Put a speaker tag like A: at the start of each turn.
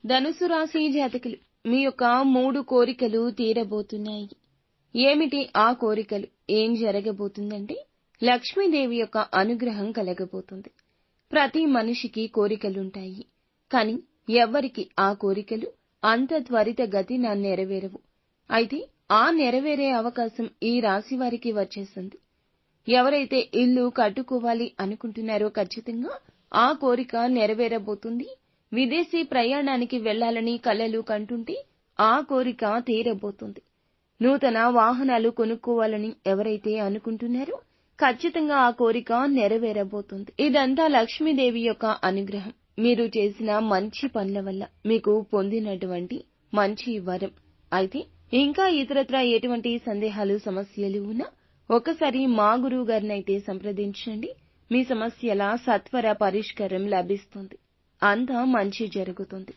A: ధనుసు రాశి జాతకులు, మీ యొక్క 3 కోరికలు తీరబోతున్నాయి. ఏమిటి ఆ కోరికలు? ఏం జరగబోతుందంటే లక్ష్మీదేవి యొక్క అనుగ్రహం కలగబోతుంది. ప్రతి మనిషికి కోరికలుంటాయి. కాని ఎవ్వరికి ఆ కోరికలు అంత త్వరితగతిన నెరవేరవు. అయితే ఆ నెరవేరే అవకాశం ఈ రాశి వారికి వచ్చేసింది. ఎవరైతే ఇల్లు కట్టుకోవాలి అనుకుంటున్నారో ఖచ్చితంగా ఆ కోరిక నెరవేరబోతుంది. విదేశీ ప్రయాణానికి వెళ్లాలని కలలు కంటుంటే ఆ కోరిక తీరబోతుంది. నూతన వాహనాలు కొనుక్కోవాలని ఎవరైతే అనుకుంటున్నారో ఖచ్చితంగా ఆ కోరిక నెరవేరబోతుంది. ఇదంతా లక్ష్మీదేవి యొక్క అనుగ్రహం. మీరు చేసిన మంచి పనుల వల్ల మీకు పొందినటువంటి మంచి వరం. అయితే ఇంకా ఇతరత్రా ఎటువంటి సందేహాలు సమస్యలు ఉన్నా ఒకసారి మా గురువు గారినైతే సంప్రదించండి. మీ సమస్యల సత్వర పరిష్కారం లభిస్తుంది. అంతా మంచి జరుగుతుంది.